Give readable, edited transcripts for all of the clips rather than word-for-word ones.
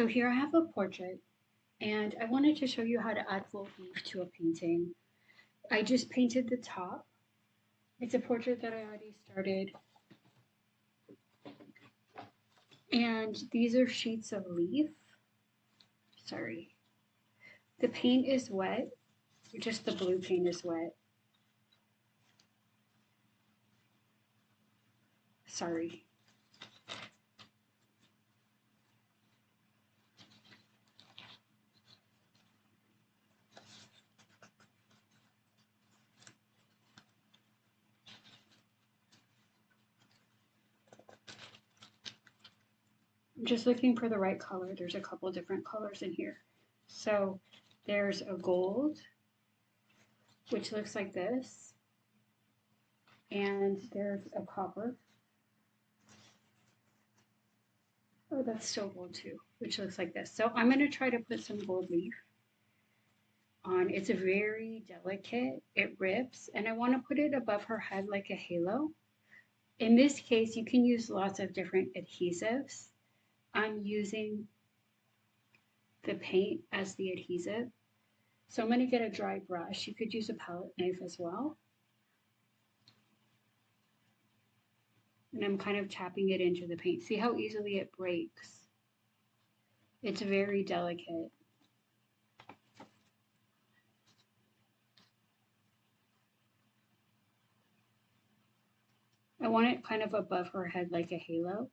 So here I have a portrait, and I wanted to show you how to add full leaf to a painting. I just painted the top. It's a portrait that I already started, and these are sheets of leaf. Sorry. The paint is wet, just the blue paint is wet. Sorry. I'm just looking for the right color. There's a couple different colors in here. So there's a gold, which looks like this, and there's a copper. Oh, that's still gold too, which looks like this. So I'm going to try to put some gold leaf on. It's a very delicate, it rips, and I want to put it above her head like a halo. In this case, you can use lots of different adhesives. I'm using the paint as the adhesive. So I'm going to get a dry brush. You could use a palette knife as well. And I'm kind of tapping it into the paint. See how easily it breaks? It's very delicate. I want it kind of above her head like a halo.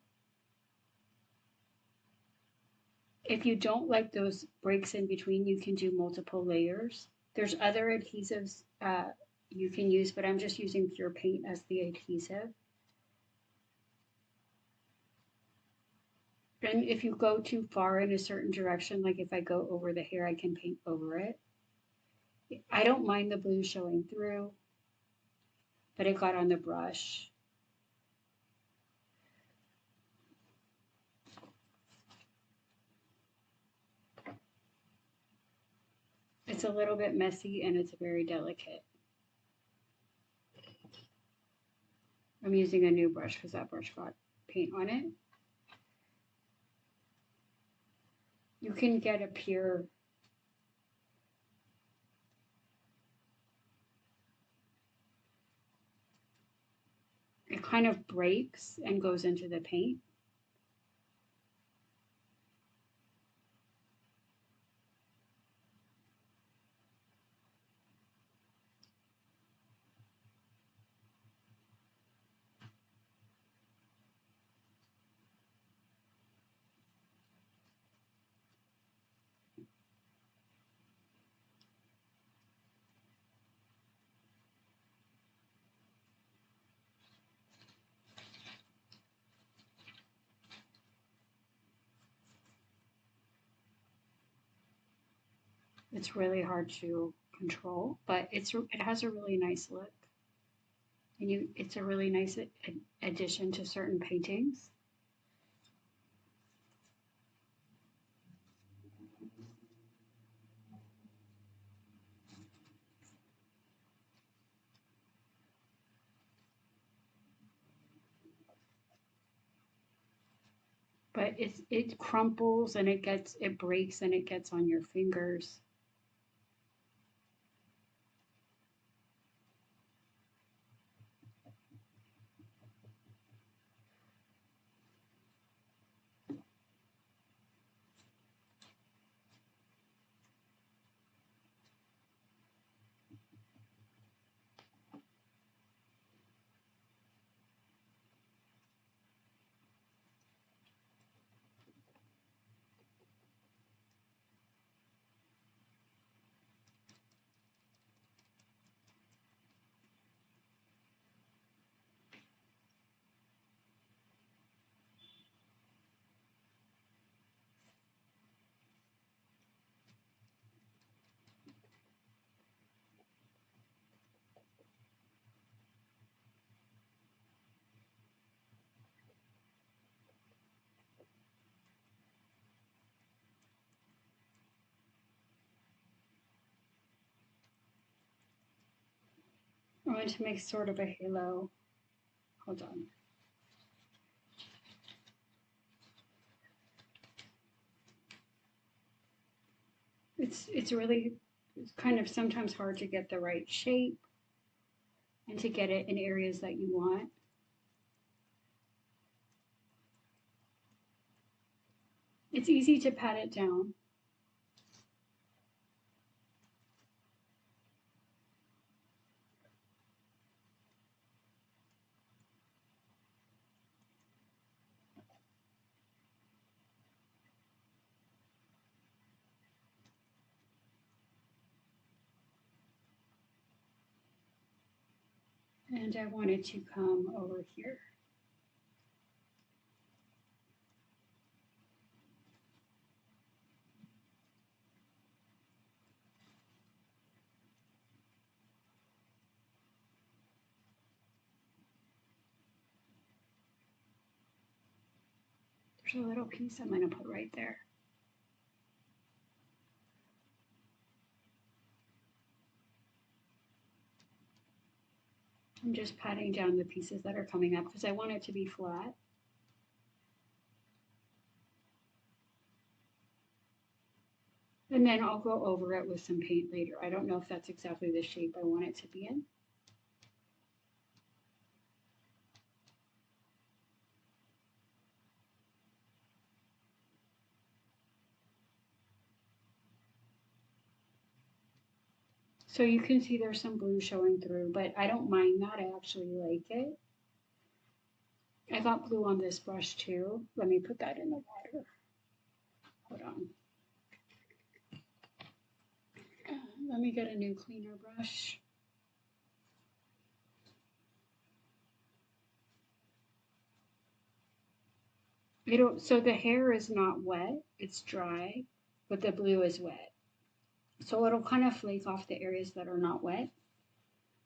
If you don't like those breaks in between, you can do multiple layers. There's other adhesives you can use, but I'm just using pure paint as the adhesive. And if you go too far in a certain direction, like if I go over the hair, I can paint over it. I don't mind the blue showing through, but it got on the brush. It's a little bit messy and it's very delicate. I'm using a new brush because that brush got paint on it. You can get a pure it kind of breaks and goes into the paint. It's really hard to control, but it has a really nice look. And it's a really nice addition to certain paintings. But it crumples and it breaks and it gets on your fingers. I want to make sort of a halo. Hold on. It's kind of sometimes hard to get the right shape and to get it in areas that you want. It's easy to pat it down. And I want it to come over here. There's a little piece I'm going to put right there. I'm just patting down the pieces that are coming up because I want it to be flat. And then I'll go over it with some paint later. I don't know if that's exactly the shape I want it to be in. So you can see there's some blue showing through, but I don't mind that. I actually like it. I got blue on this brush too. Let me put that in the water. Hold on. Let me get a new cleaner brush. So the hair is not wet, it's dry, but the blue is wet. So it'll kind of flake off the areas that are not wet.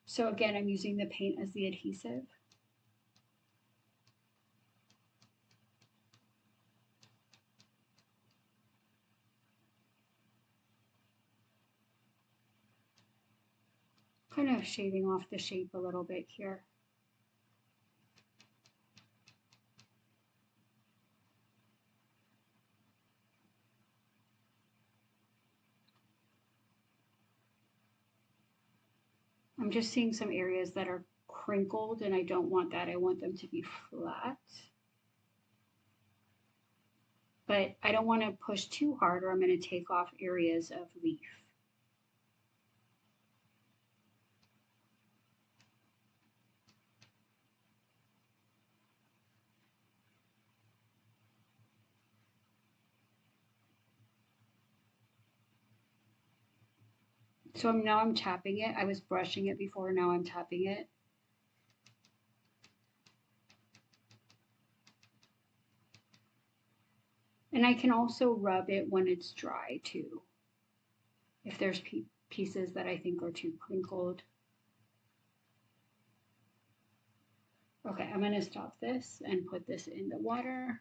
So again, I'm using the paint as the adhesive. Kind of shaving off the shape a little bit here. I'm just seeing some areas that are crinkled and I don't want that. I want them to be flat. But I don't want to push too hard or I'm going to take off areas of leaf. So now I'm tapping it. I was brushing it before, now I'm tapping it. And I can also rub it when it's dry too. If there's pieces that I think are too crinkled. Okay, I'm going to stop this and put this in the water.